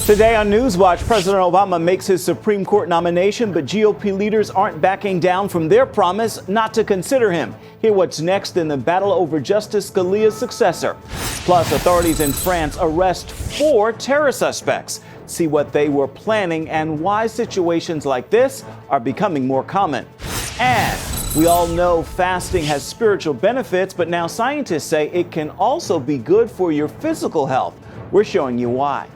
Today on NewsWatch, President Obama makes his Supreme Court nomination, but GOP leaders aren't backing down from their promise not to consider him. Hear what's next in the battle over Justice Scalia's successor. Plus, authorities in France arrest 4 terror suspects. See what they were planning and why situations like this are becoming more common. And we all know fasting has spiritual benefits, but now scientists say it can also be good for your physical health. We're showing you why.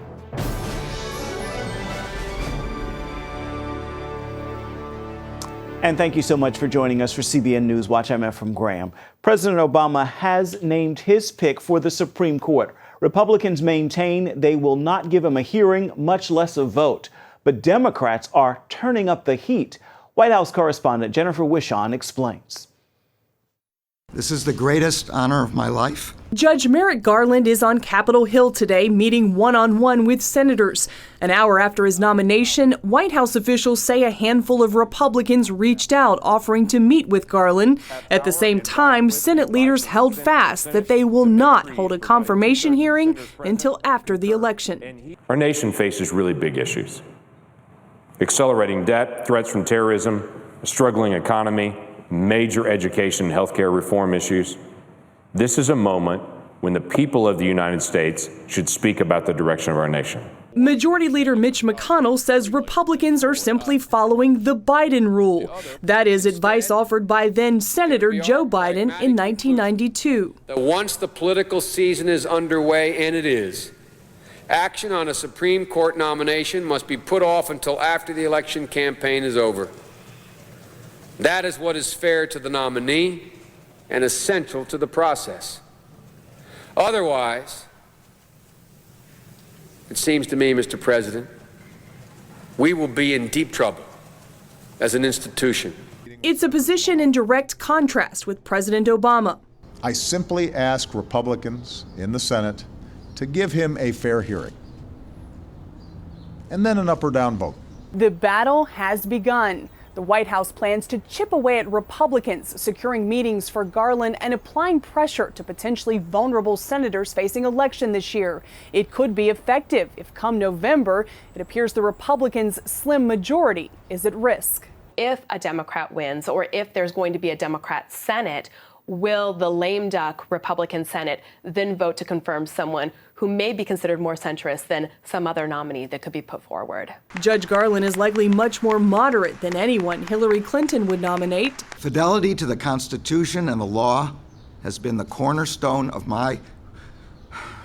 And thank you so much for joining us for CBN NewsWatch. I'm Ephraim Graham. President Obama has named his pick for the Supreme Court. Republicans maintain they will not give him a hearing, much less a vote. But Democrats are turning up the heat. White House correspondent Jennifer Wishon explains. This is the greatest honor of my life. Judge Merrick Garland is on Capitol Hill today, meeting one-on-one with senators. An hour after his nomination, White House officials say a handful of Republicans reached out offering to meet with Garland. At the same time, Senate leaders held fast that they will not hold a confirmation hearing until after the election. Our nation faces really big issues. Accelerating debt, threats from terrorism, a struggling economy, major education and healthcare reform issues. This is a moment when the people of the United States should speak about the direction of our nation. Majority Leader Mitch McConnell says Republicans are simply following the Biden rule. That is advice offered by then Senator Joe Biden in 1992. Once the political season is underway, and it is, action on a Supreme Court nomination must be put off until after the election campaign is over. That is what is fair to the nominee and essential to the process. Otherwise, it seems to me, Mr. President, we will be in deep trouble as an institution. It's a position in direct contrast with President Obama. I simply ask Republicans in the Senate to give him a fair hearing, and then an up or down vote. The battle has begun. The White House plans to chip away at Republicans, securing meetings for Garland and applying pressure to potentially vulnerable senators facing election this year. It could be effective if come November, it appears the Republicans' slim majority is at risk. If a Democrat wins, or if there's going to be a Democrat Senate, will the lame duck Republican Senate then vote to confirm someone who may be considered more centrist than some other nominee that could be put forward? Judge Garland is likely much more moderate than anyone Hillary Clinton would nominate. Fidelity to the Constitution and the law has been the cornerstone of my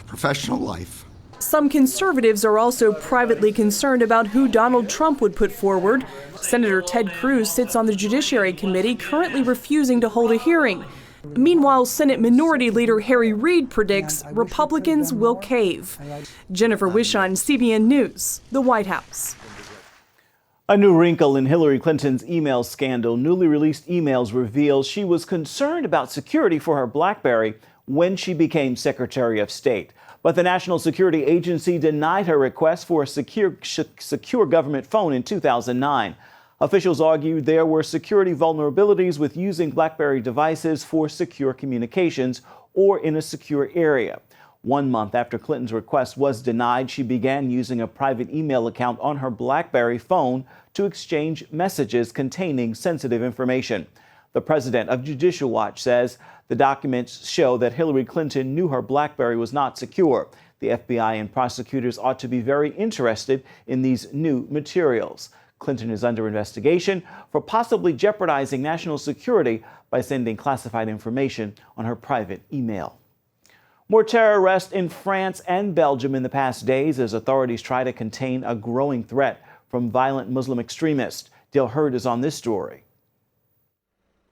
professional life. Some conservatives are also privately concerned about who Donald Trump would put forward. Senator Ted Cruz sits on the Judiciary Committee, currently refusing to hold a hearing. Meanwhile, Senate Minority Leader Harry Reid predicts Republicans will cave. Jennifer Wishon, CBN News, the White House. A new wrinkle in Hillary Clinton's email scandal. Newly released emails reveal she was concerned about security for her Blackberry when she became Secretary of State. But the National Security Agency denied her request for a secure government phone in 2009. Officials argued there were security vulnerabilities with using Blackberry devices for secure communications or in a secure area. 1 month after Clinton's request was denied, she began using a private email account on her Blackberry phone to exchange messages containing sensitive information. The president of Judicial Watch says the documents show that Hillary Clinton knew her Blackberry was not secure. The FBI and prosecutors ought to be very interested in these new materials. Clinton is under investigation for possibly jeopardizing national security by sending classified information on her private email. More terror arrests in France and Belgium in the past days as authorities try to contain a growing threat from violent Muslim extremists. Dale Hurd is on this story.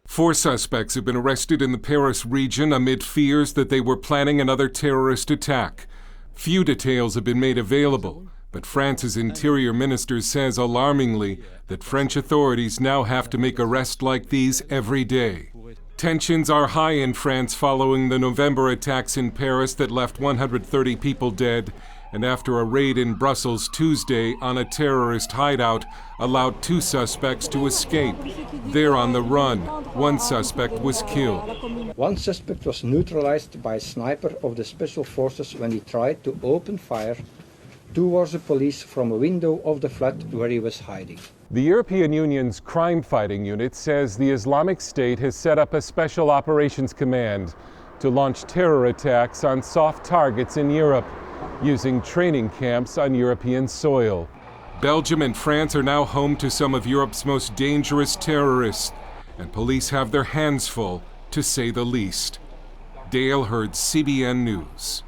4 suspects have been arrested in the Paris region amid fears that they were planning another terrorist attack. Few details have been made available, but France's interior minister says alarmingly that French authorities now have to make arrests like these every day. Tensions are high in France following the November attacks in Paris that left 130 people dead, and after a raid in Brussels Tuesday on a terrorist hideout allowed 2 suspects to escape. They're on the run. 1 suspect was killed. 1 suspect was neutralized by a sniper of the special forces when he tried to open fire towards the police from a window of the flat where he was hiding. The European Union's crime-fighting unit says the Islamic State has set up a special operations command to launch terror attacks on soft targets in Europe, using training camps on European soil. Belgium and France are now home to some of Europe's most dangerous terrorists, and police have their hands full, to say the least. Dale Hurd, CBN News.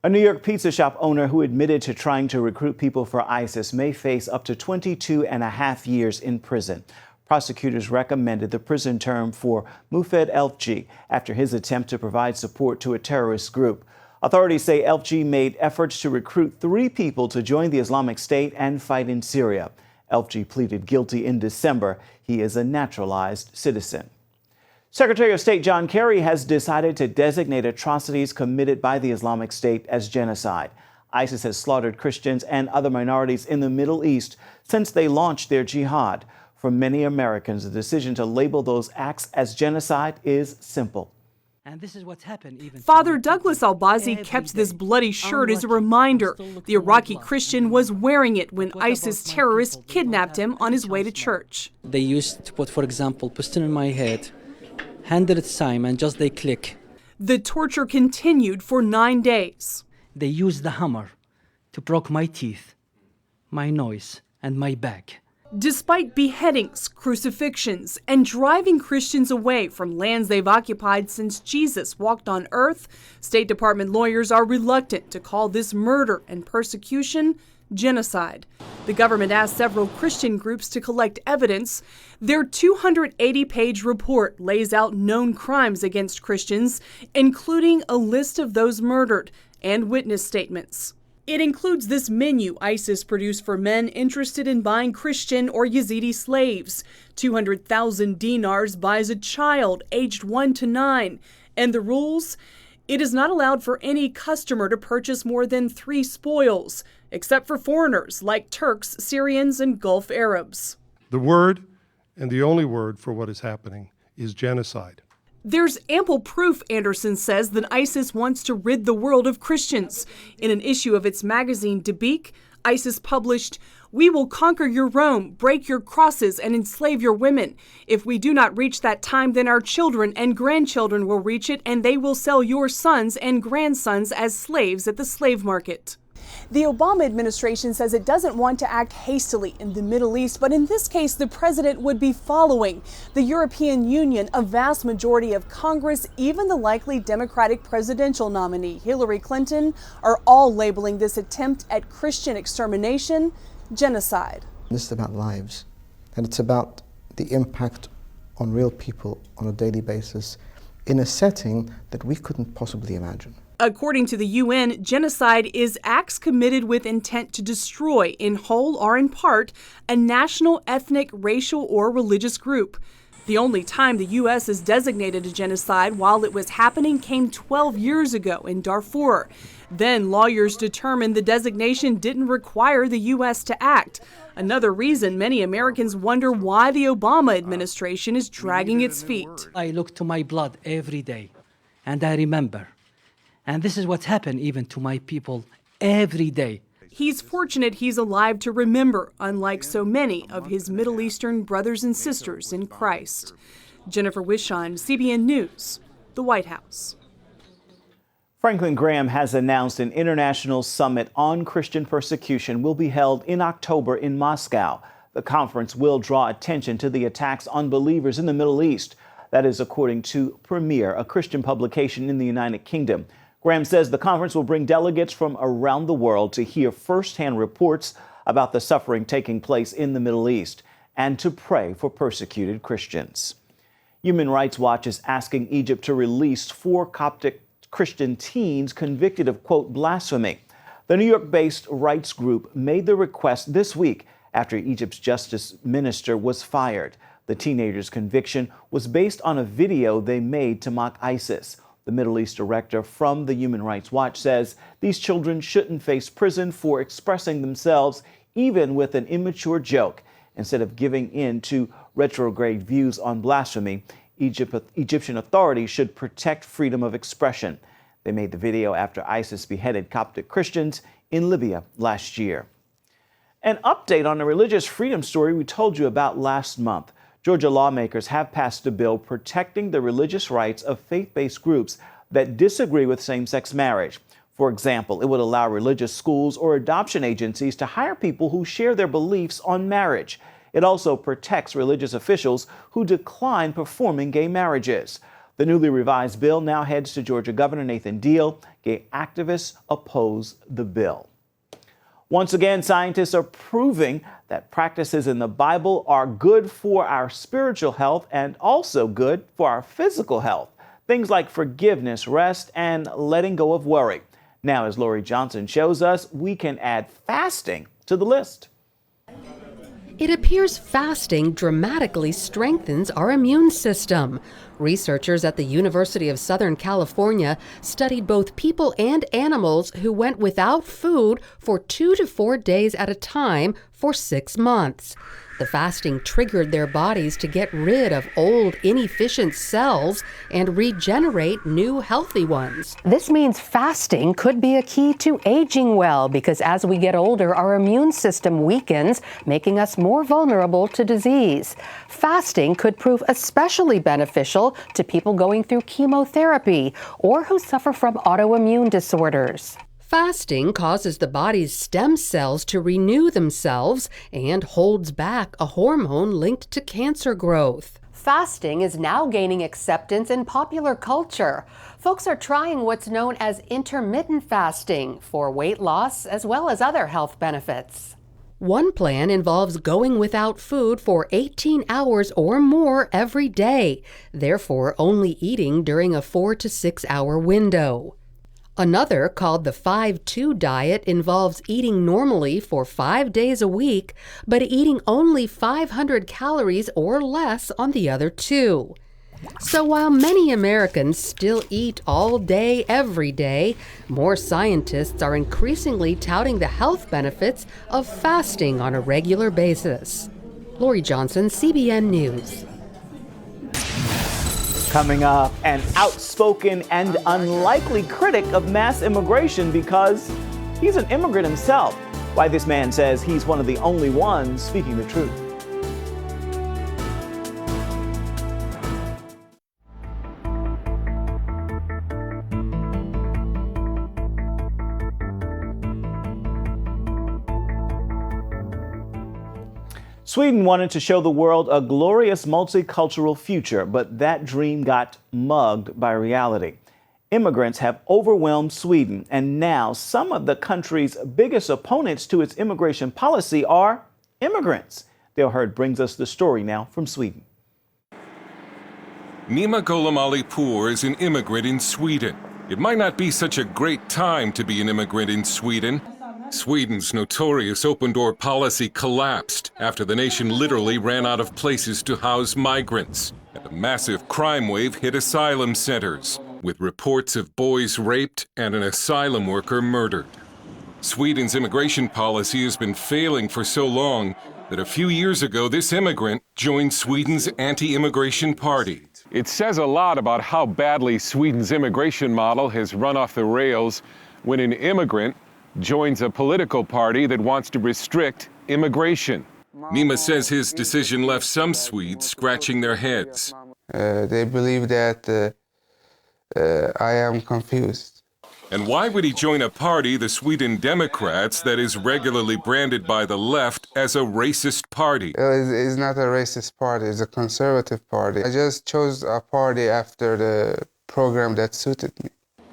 A New York pizza shop owner who admitted to trying to recruit people for ISIS may face up to 22.5 years in prison. Prosecutors recommended the prison term for Mufed Elfji after his attempt to provide support to a terrorist group. Authorities say Elfji made efforts to recruit 3 people to join the Islamic State and fight in Syria. Elfji pleaded guilty in December. He is a naturalized citizen. Secretary of State John Kerry has decided to designate atrocities committed by the Islamic State as genocide. ISIS has slaughtered Christians and other minorities in the Middle East since they launched their jihad. For many Americans, the decision to label those acts as genocide is simple. And this is what's happened even Father Douglas Al-Bazi kept this bloody shirt as a reminder. The Iraqi Christian was wearing it when ISIS terrorists kidnapped him on his way to church. They used to put, for example, pistol in my head, 100 times, and just they click. The torture continued for 9 days. They used the hammer to break my teeth, my nose, and my back. Despite beheadings, crucifixions, and driving Christians away from lands they've occupied since Jesus walked on earth, State Department lawyers are reluctant to call this murder and persecution genocide. The government asked several Christian groups to collect evidence. Their 280-page report lays out known crimes against Christians, including a list of those murdered and witness statements. It includes this menu ISIS produced for men interested in buying Christian or Yazidi slaves. 200,000 dinars buys a child aged 1 to 9. And the rules? It is not allowed for any customer to purchase more than 3 spoils, except for foreigners like Turks, Syrians, and Gulf Arabs. The word, and the only word for what is happening, is genocide. There's ample proof, Anderson says, that ISIS wants to rid the world of Christians. In an issue of its magazine, Dickey, ISIS published, "We will conquer your Rome, break your crosses, and enslave your women. If we do not reach that time, then our children and grandchildren will reach it, and they will sell your sons and grandsons as slaves at the slave market." The Obama administration says it doesn't want to act hastily in the Middle East, but in this case, the president would be following. The European Union, a vast majority of Congress, even the likely Democratic presidential nominee, Hillary Clinton, are all labeling this attempt at Christian extermination genocide. This is about lives, and it's about the impact on real people on a daily basis in a setting that we couldn't possibly imagine. According to the UN, genocide is acts committed with intent to destroy, in whole or in part, a national, ethnic, racial, or religious group. The only time the U.S. has designated a genocide while it was happening came 12 years ago in Darfur. Then lawyers determined the designation didn't require the U.S. to act. Another reason many Americans wonder why the Obama administration is dragging its feet. I look to my blood every day, and I remember. And this is what's happened even to my people every day. He's fortunate he's alive to remember, unlike so many of his Middle Eastern brothers and sisters in Christ. Jennifer Wishon, CBN News, the White House. Franklin Graham has announced an international summit on Christian persecution will be held in October in Moscow. The conference will draw attention to the attacks on believers in the Middle East. That is according to Premier, a Christian publication in the United Kingdom. Graham says the conference will bring delegates from around the world to hear firsthand reports about the suffering taking place in the Middle East and to pray for persecuted Christians. Human Rights Watch is asking Egypt to release 4 Coptic Christian teens convicted of, quote, blasphemy. The New York-based rights group made the request this week after Egypt's justice minister was fired. The teenagers' conviction was based on a video they made to mock ISIS. The Middle East director from the Human Rights Watch says these children shouldn't face prison for expressing themselves, even with an immature joke. Instead of giving in to retrograde views on blasphemy, Egyptian authorities should protect freedom of expression. They made the video after ISIS beheaded Coptic Christians in Libya last year. An update on the religious freedom story we told you about last month. Georgia lawmakers have passed a bill protecting the religious rights of faith-based groups that disagree with same-sex marriage. For example, it would allow religious schools or adoption agencies to hire people who share their beliefs on marriage. It also protects religious officials who decline performing gay marriages. The newly revised bill now heads to Georgia Governor Nathan Deal. Gay activists oppose the bill. Once again, scientists are proving that practices in the Bible are good for our spiritual health and also good for our physical health. Things like forgiveness, rest, and letting go of worry. Now, as Lori Johnson shows us, we can add fasting to the list. It appears fasting dramatically strengthens our immune system. Researchers at the University of Southern California studied both people and animals who went without food for 2 to 4 days at a time for 6 months. The fasting triggered their bodies to get rid of old, inefficient cells and regenerate new, healthy ones. This means fasting could be a key to aging well, because as we get older, our immune system weakens, making us more vulnerable to disease. Fasting could prove especially beneficial to people going through chemotherapy or who suffer from autoimmune disorders. Fasting causes the body's stem cells to renew themselves and holds back a hormone linked to cancer growth. Fasting is now gaining acceptance in popular culture. Folks are trying what's known as intermittent fasting for weight loss as well as other health benefits. One plan involves going without food for 18 hours or more every day, therefore only eating during a 4 to 6 hour window. Another, called the 5-2 diet, involves eating normally for 5 days a week, but eating only 500 calories or less on the other 2. So while many Americans still eat all day, every day, more scientists are increasingly touting the health benefits of fasting on a regular basis. Lori Johnson, CBN News. Coming up, an outspoken and unlikely critic of mass immigration because he's an immigrant himself. Why this man says he's one of the only ones speaking the truth. Sweden wanted to show the world a glorious multicultural future, but that dream got mugged by reality. Immigrants have overwhelmed Sweden, and now some of the country's biggest opponents to its immigration policy are immigrants. Dale Hurd brings us the story now from Sweden. Nima Golamalipour is an immigrant in Sweden. It might not be such a great time to be an immigrant in Sweden. Sweden's notorious open-door policy collapsed after the nation literally ran out of places to house migrants. And a massive crime wave hit asylum centers, with reports of boys raped and an asylum worker murdered. Sweden's immigration policy has been failing for so long that a few years ago this immigrant joined Sweden's anti-immigration party. It says a lot about how badly Sweden's immigration model has run off the rails when an immigrant joins a political party that wants to restrict immigration. Nima says his decision left some Swedes scratching their heads. They believe that I am confused. And why would he join a party, the Sweden Democrats, that is regularly branded by the left as a racist party? It's not a racist party, it's a conservative party. I just chose a party after the program that suited me.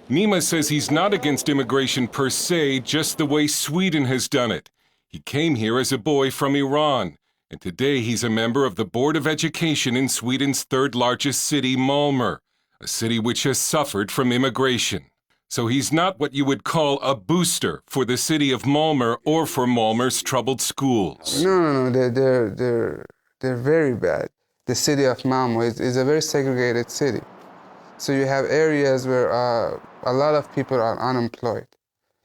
Nima says he's not against immigration per se, just the way Sweden has done it. He came here as a boy from Iran, and today he's a member of the Board of Education in Sweden's third largest city, Malmö, a city which has suffered from immigration. So he's not what you would call a booster for the city of Malmö or for Malmö's troubled schools. No, they're very bad. The city of Malmö is a very segregated city. So you have areas where a lot of people are unemployed.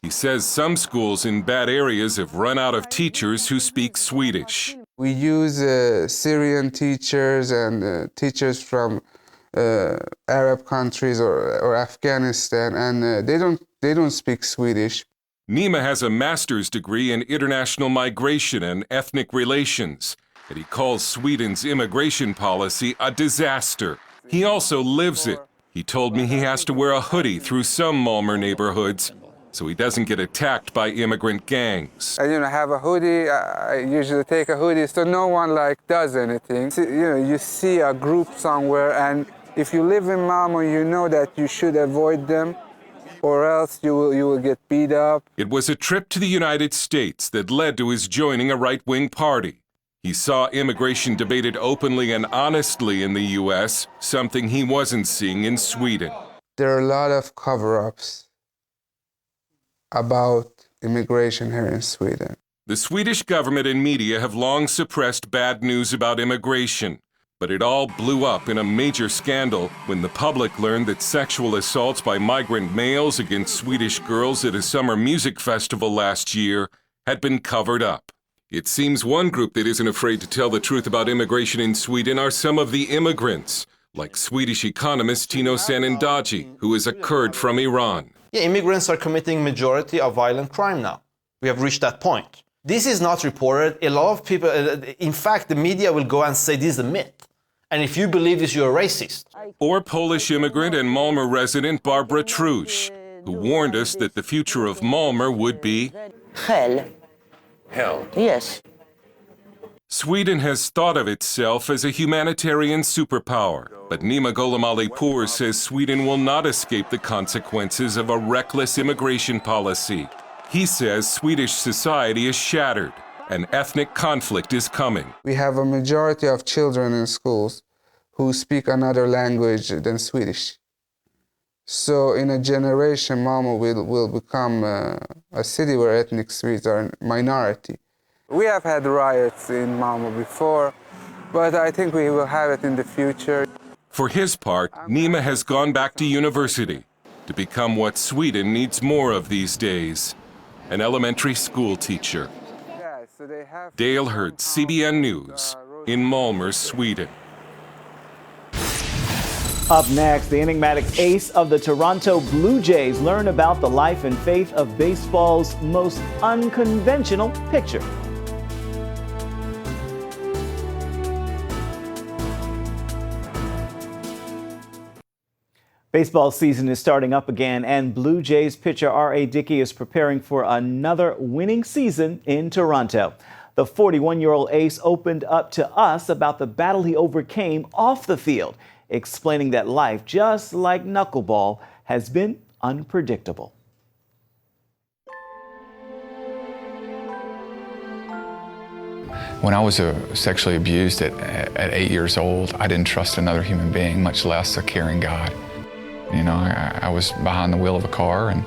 He says some schools in bad areas have run out of teachers who speak Swedish. We use Syrian teachers and teachers from Arab countries or Afghanistan, and they don't speak Swedish. Nima has a master's degree in international migration and ethnic relations, and he calls Sweden's immigration policy a disaster. He also lives it. He told me he has to wear a hoodie through some Malmö neighborhoods so he doesn't get attacked by immigrant gangs. I have a hoodie. I usually take a hoodie so no one does anything. You see a group somewhere, and if you live in Malmö, you know that you should avoid them, or else you will get beat up. It was a trip to the United States that led to his joining a right-wing party. He saw immigration debated openly and honestly in the U.S., something he wasn't seeing in Sweden. There are a lot of cover-ups about immigration here in Sweden. The Swedish government and media have long suppressed bad news about immigration, but it all blew up in a major scandal when the public learned that sexual assaults by migrant males against Swedish girls at a summer music festival last year had been covered up. It seems one group that isn't afraid to tell the truth about immigration in Sweden are some of the immigrants, like Swedish economist Tino Sanandaji, who is a Kurd from Iran. Yeah, immigrants are committing majority of violent crime now. We have reached that point. This is not reported. A lot of people, in fact, the media will go and say this is a myth. And if you believe this, you're a racist. Or Polish immigrant and Malmö resident Barbara Trusz, who warned us that the future of Malmö would be hell. Hell. Yes. Sweden has thought of itself as a humanitarian superpower, but Nima Gholam-Alipour says Sweden will not escape the consequences of a reckless immigration policy. He says Swedish society is shattered and ethnic conflict is coming. We have a majority of children in schools who speak another language than Swedish. So in a generation, Malmö will become a city where ethnic Swedes are a minority. We have had riots in Malmö before, but I think we will have it in the future. For his part, Nima has gone back to university to become what Sweden needs more of these days, an elementary school teacher. Dale Hurd, CBN News, in Malmö, Sweden. Up next, the enigmatic ace of the Toronto Blue Jays learn about the life and faith of baseball's most unconventional pitcher. Baseball season is starting up again, and Blue Jays pitcher R.A. Dickey is preparing for another winning season in Toronto. The 41-year-old ace opened up to us about the battle he overcame off the field, explaining that life, just like knuckleball, has been unpredictable. When I was sexually abused at 8 years old, I didn't trust another human being, much less a caring God. You know, I was behind the wheel of a car and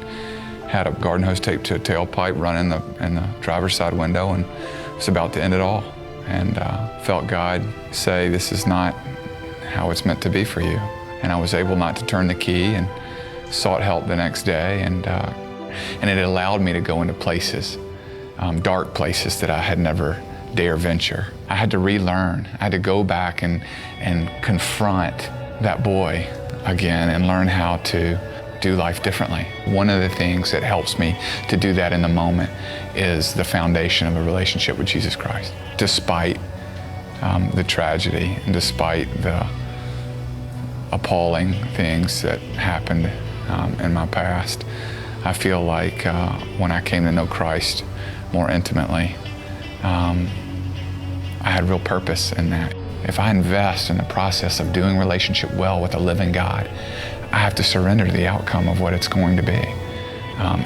had a garden hose taped to a tailpipe running in the driver's side window, and was about to end it all. And felt God say, this is not how it's meant to be for you. And I was able not to turn the key and sought help the next day. And it allowed me to go into places, dark places that I had never dare venture. I had to relearn. I had to go back and confront that boy again and learn how to do life differently. One of the things that helps me to do that in the moment is the foundation of a relationship with Jesus Christ. Despite the tragedy and despite the appalling things that happened in my past, I feel like when I came to know Christ more intimately, I had real purpose in that. If I invest in the process of doing relationship well with a living God, I have to surrender to the outcome of what it's going to be.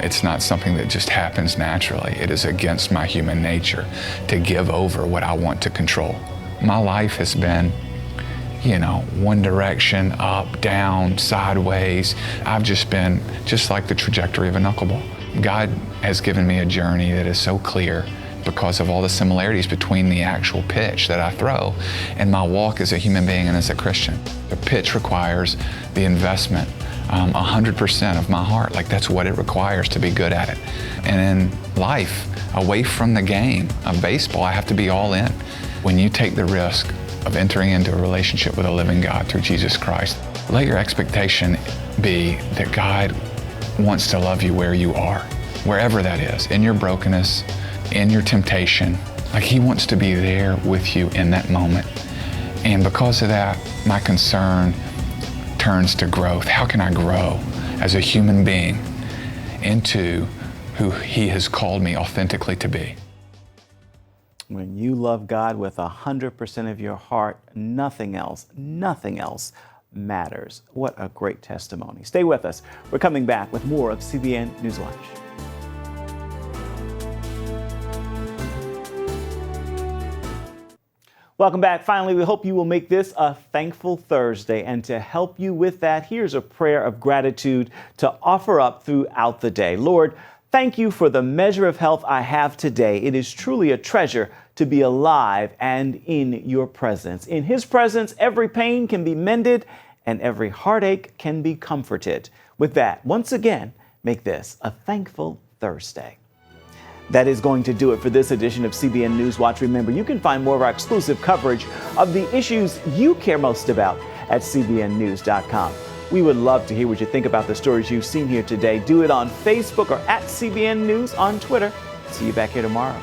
It's not something that just happens naturally. It is against my human nature to give over what I want to control. My life has been, you know, one direction, up, down, sideways. I've just been just like the trajectory of a knuckleball. God has given me a journey that is so clear because of all the similarities between the actual pitch that I throw and my walk as a human being and as a Christian. The pitch requires the investment, 100% of my heart. Like, that's what it requires to be good at it. And in life, away from the game of baseball, I have to be all in. When you take the risk of entering into a relationship with a living God through Jesus Christ, let your expectation be that God wants to love you where you are, wherever that is, in your brokenness, in your temptation. Like He wants to be there with you in that moment. And because of that, my concern turns to growth. How can I grow as a human being into who He has called me authentically to be? When you love God with 100% of your heart, nothing else matters. What a great testimony. Stay with us. We're coming back with more of CBN NewsWatch. Welcome back. Finally, we hope you will make this a thankful Thursday. And to help you with that, here's a prayer of gratitude to offer up throughout the day. Lord, thank you for the measure of health I have today. It is truly a treasure to be alive and in your presence. In His presence, every pain can be mended and every heartache can be comforted. With that, once again, make this a thankful Thursday. That is going to do it for this edition of CBN NewsWatch. Remember, you can find more of our exclusive coverage of the issues you care most about at cbnnews.com. We would love to hear what you think about the stories you've seen here today. Do it on Facebook or at CBN News on Twitter. See you back here tomorrow.